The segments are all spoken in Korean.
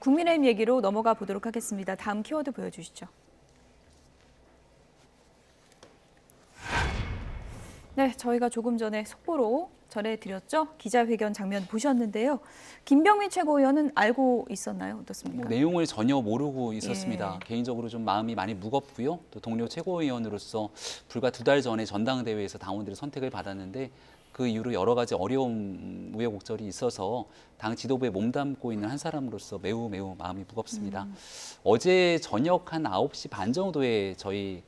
국민의힘 얘기로 넘어가 보도록 하겠습니다. 다음 키워드 보여주시죠. 네, 저희가 조금 전에 속보로 전해드렸죠. 기자회견 장면 보셨는데요. 김병민 최고위원은 알고 있었나요? 어떻습니까? 내용을 전혀 모르고 있었습니다. 예. 개인적으로 좀 마음이 많이 무겁고요. 또 동료 최고위원으로서 불과 2달 전에 전당대회에서 당원들의 선택을 받았는데 그 이후로 여러 가지 어려움, 우여곡절이 있어서 당 지도부에 몸담고 있는 한 사람으로서 매우 마음이 무겁습니다. 어제 저녁 한 9시 반 정도에 저희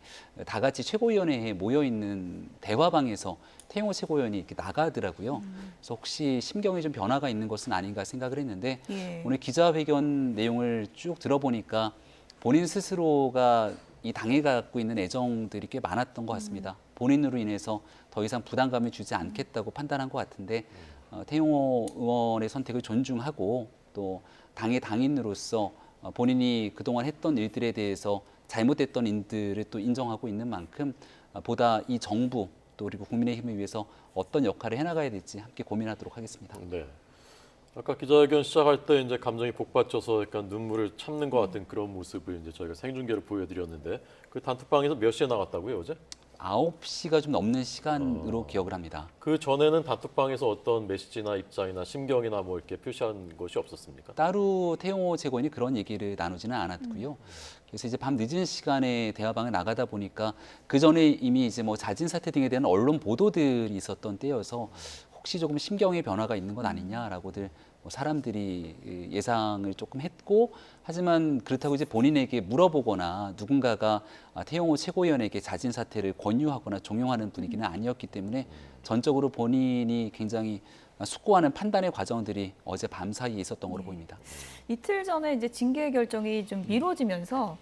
다 같이 최고위원회에 모여 있는 대화방에서 태영호 최고위원이 이렇게 나가더라고요. 그래서 혹시 심경에 좀 변화가 있는 것은 아닌가 생각을 했는데 예. 오늘 기자회견 내용을 쭉 들어보니까 본인 스스로가 이 당에 갖고 있는 애정들이 꽤 많았던 것 같습니다. 본인으로 인해서 더 이상 부담감을 주지 않겠다고 판단한 것 같은데 태영호 의원의 선택을 존중하고 또 당의 당인으로서 본인이 그동안 했던 일들에 대해서 잘못됐던 일들을 또 인정하고 있는 만큼 보다 이 정부 또 그리고 국민의힘을 위해서 어떤 역할을 해나가야 될지 함께 고민하도록 하겠습니다. 네. 아까 기자회견 시작할 때 이제 감정이 복받쳐서 약간 눈물을 참는 것 같은 그런 모습을 이제 저희가 생중계로 보여드렸는데 그 단톡방에서 몇 시에 나갔다고요, 어제? 9시가 좀 넘는 시간으로 기억을 합니다. 그 전에는 단톡방에서 어떤 메시지나 입장이나 심경이나 뭐 이렇게 표시한 것이 없었습니까? 따로 태영호 최고위원이 그런 얘기를 나누지는 않았고요. 그래서 이제 밤 늦은 시간에 대화방에 나가다 보니까 그 전에 이미 이제 뭐 자진 사퇴 등에 대한 언론 보도들이 있었던 때여서 혹시 조금 심경의 변화가 있는 건 아니냐라고들 뭐 사람들이 예상을 조금 했고 하지만 그렇다고 이제 본인에게 물어보거나 누군가가 태영호 최고위원에게 자진 사퇴를 권유하거나 종용하는 분위기는 아니었기 때문에 전적으로 본인이 굉장히 숙고하는 판단의 과정들이 어제 밤 사이에 있었던 걸로 보입니다. 이틀 전에 이제 징계 결정이 좀 미뤄지면서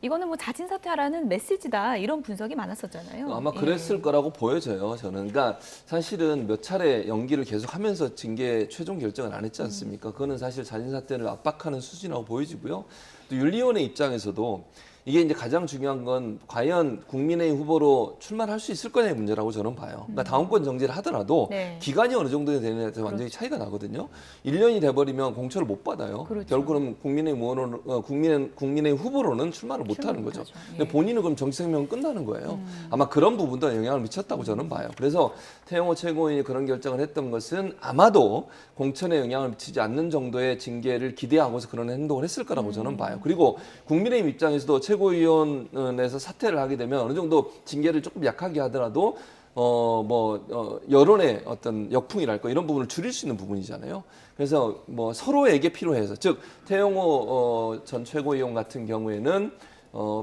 이거는 뭐 자진 사퇴하라는 메시지다 이런 분석이 많았었잖아요. 아마 그랬을 거라고 보여져요. 저는. 그러니까 사실은 몇 차례 연기를 계속하면서 징계 최종 결정을 안 했지 않습니까? 그거는 사실 자진 사퇴를 압박하는 수준이라고 보여지고요. 또 윤리위원회 입장에서도 이게 이제 가장 중요한 건 과연 국민의힘 후보로 출마할 수 있을 거냐의 문제라고 저는 봐요. 그러니까 다음권 정지를 하더라도 네. 기간이 어느 정도 되느냐에 따라서 완전히 차이가 나거든요. 1년이 돼버리면 공천을 못 받아요. 그렇죠. 결국은 국민의힘 의원으로, 국민의힘 후보로는 출마를 못 하는 거죠. 못하죠. 예. 근데 본인은 그럼 정치 생명은 끝나는 거예요. 아마 그런 부분도 영향을 미쳤다고 저는 봐요. 그래서 태영호 최고위원이 그런 결정을 했던 것은 아마도 공천에 영향을 미치지 않는 정도의 징계를 기대하고서 그런 행동을 했을 거라고 저는 봐요. 그리고 국민의힘 입장에서도 최고위원에서 사퇴를 하게 되면 어느 정도 징계를 조금 약하게 하더라도 여론의 어떤 역풍이랄까 이런 부분을 줄일 수 있는 부분이잖아요. 그래서 뭐 서로에게 필요해서 즉 태영호 전 최고위원 같은 경우에는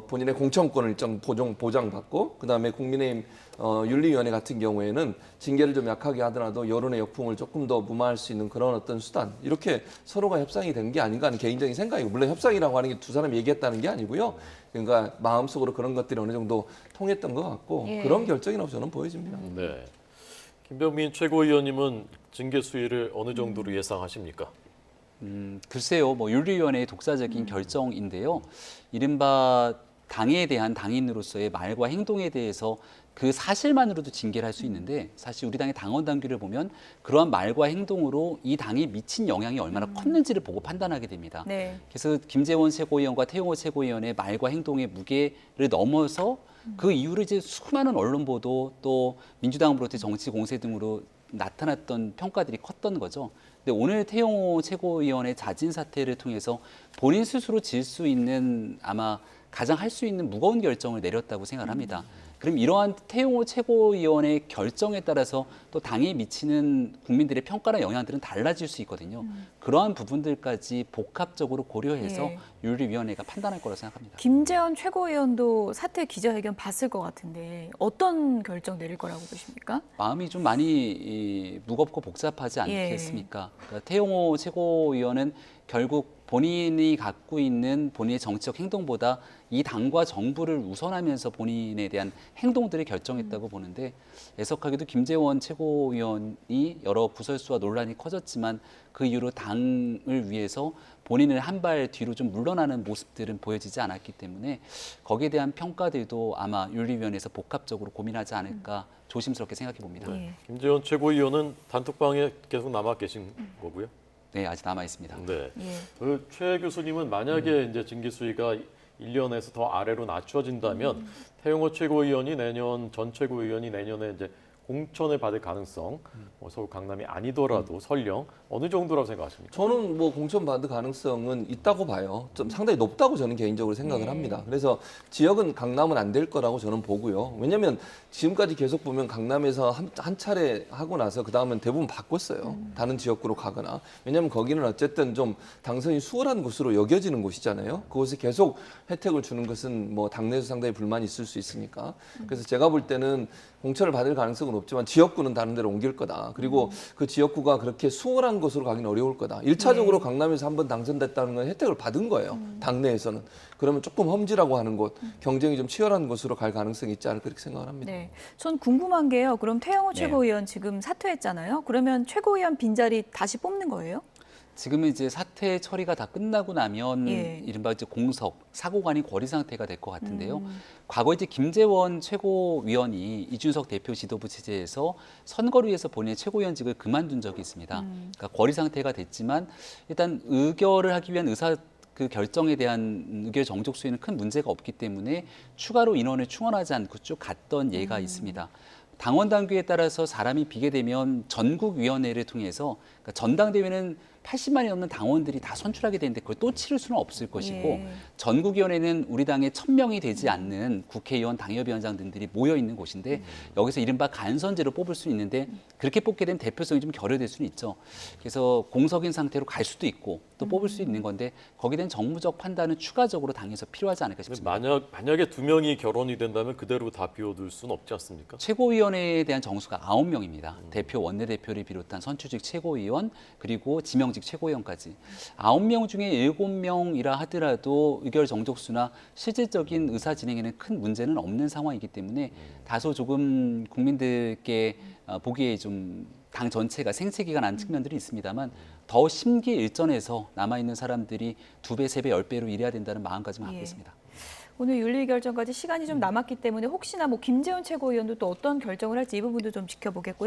본인의 공천권을 일정 보장받고 그다음에 국민의힘 윤리위원회 같은 경우에는 징계를 좀 약하게 하더라도 여론의 역풍을 조금 더 무마할 수 있는 그런 어떤 수단 이렇게 서로가 협상이 된 게 아닌가 하는 개인적인 생각이고 물론 협상이라고 하는 게 두 사람이 얘기했다는 게 아니고요. 그러니까 마음속으로 그런 것들이 어느 정도 통했던 것 같고 예. 그런 결정이라고 저는 보여집니다. 네. 김병민 최고위원님은 징계 수위를 어느 정도로 예상하십니까? 글쎄요, 뭐 윤리위원회의 독자적인 결정인데요. 이른바 당에 대한 당인으로서의 말과 행동에 대해서 그 사실만으로도 징계를 할 수 있는데 사실 우리 당의 당원 당규를 보면 그러한 말과 행동으로 이 당이 미친 영향이 얼마나 컸는지를 보고 판단하게 됩니다. 네. 그래서 김재원 최고위원과 태영호 최고위원의 말과 행동의 무게를 넘어서 그 이후로 이제 수많은 언론 보도 또 민주당으로부터 정치 공세 등으로 나타났던 평가들이 컸던 거죠. 근데 오늘 태영호 최고위원의 자진 사퇴를 통해서 본인 스스로 질 수 있는 아마 가장 할 수 있는 무거운 결정을 내렸다고 생각을 합니다. 그럼 이러한 태영호 최고위원의 결정에 따라서 또 당에 미치는 국민들의 평가나 영향들은 달라질 수 있거든요. 그러한 부분들까지 복합적으로 고려해서 예. 윤리위원회가 판단할 거라고 생각합니다. 김재원 최고위원도 사퇴 기자회견 봤을 것 같은데 어떤 결정 내릴 거라고 보십니까? 마음이 좀 많이 무겁고 복잡하지 않겠습니까? 그러니까 태영호 최고위원은 결국 본인이 갖고 있는 본인의 정치적 행동보다 이 당과 정부를 우선하면서 본인에 대한 행동들을 결정했다고 보는데 애석하게도 김재원 최고위원이 여러 구설수와 논란이 커졌지만 그 이후로 당을 위해서 본인을 한 발 뒤로 좀 물러나는 모습들은 보여지지 않았기 때문에 거기에 대한 평가들도 아마 윤리위원회에서 복합적으로 고민하지 않을까 조심스럽게 생각해 봅니다. 예. 김재원 최고위원은 단톡방에 계속 남아 계신 거고요. 네, 아직 남아 있습니다. 네. 예. 최 교수님은 만약에 이제 징계 수위가 1년에서 더 아래로 낮춰진다면 태용호 최고위원이 전 최고위원이 내년에 이제 공천을 받을 가능성, 서울 강남이 아니더라도 설령 어느 정도라고 생각하십니까? 저는 뭐 공천 받을 가능성은 있다고 봐요. 좀 상당히 높다고 저는 개인적으로 생각을 네. 합니다. 그래서 지역은 강남은 안 될 거라고 저는 보고요. 왜냐하면 지금까지 계속 보면 강남에서 한 차례 하고 나서 그 다음은 대부분 바꿨어요. 다른 지역구로 가거나. 왜냐하면 거기는 어쨌든 좀 당선이 수월한 곳으로 여겨지는 곳이잖아요. 그곳에 계속 혜택을 주는 것은 뭐 당내에서 상당히 불만이 있을 수 있으니까. 그래서 제가 볼 때는 공천을 받을 가능성은 없지만 지역구는 다른 데로 옮길 거다. 그리고 그 지역구가 그렇게 수월한 곳으로 가긴 어려울 거다. 1차적으로 강남에서 한번 당선됐다는 건 혜택을 받은 거예요. 당내에서는. 그러면 조금 험지라고 하는 곳, 경쟁이 좀 치열한 곳으로 갈 가능성이 있지 않을까 그렇게 생각을 합니다. 네. 전 궁금한 게요. 그럼 태영호 네. 최고위원 지금 사퇴했잖아요. 그러면 최고위원 빈자리 다시 뽑는 거예요? 지금은 이제 사퇴 처리가 다 끝나고 나면 예. 이른바 이제 공석, 사고관이 거리 상태가 될 것 같은데요. 과거 이제 김재원 최고위원이 이준석 대표 지도부 체제에서 선거를 위해서 본인의 최고위원직을 그만둔 적이 있습니다. 그러니까 거리 상태가 됐지만 일단 의결을 하기 위한 그 결정에 대한 의결 정족 수에는 큰 문제가 없기 때문에 추가로 인원을 충원하지 않고 쭉 갔던 예가 있습니다. 당원 당규에 따라서 사람이 비게 되면 전국위원회를 통해서 그러니까 전당대회는 80만이 넘는 당원들이 다 선출하게 되는데 그걸 또 치를 수는 없을 것이고 예. 전국위원회는 우리 당에 1000명이 되지 않는 국회의원, 당협위원장 등들이 모여 있는 곳인데 여기서 이른바 간선제로 뽑을 수 있는데 그렇게 뽑게 되면 대표성이 좀 결여될 수는 있죠. 그래서 공석인 상태로 갈 수도 있고 또 뽑을 수 있는 건데 거기에 대한 정무적 판단은 추가적으로 당에서 필요하지 않을까 싶습니다. 만약에 2명이 결혼이 된다면 그대로 다 비워둘 수는 없지 않습니까? 최고위원회에 대한 정수가 9명입니다. 대표, 원내대표를 비롯한 선출직 최고위원 그리고 지명직 최고위원까지 9명 중에 7명이라 하더라도 의결 정족수나 실질적인 의사 진행에는 큰 문제는 없는 상황이기 때문에 다소 조금 국민들께 보기에 좀 당 전체가 생채기가 난 측면들이 있습니다만 더 심기일전에서 남아있는 사람들이 2배, 3배, 10배로 일해야 된다는 마음가짐을 갖고 예. 있습니다. 오늘 윤리 결정까지 시간이 좀 남았기 때문에 혹시나 뭐 김재원 최고위원도 또 어떤 결정을 할지 이 부분도 좀 지켜보겠고요.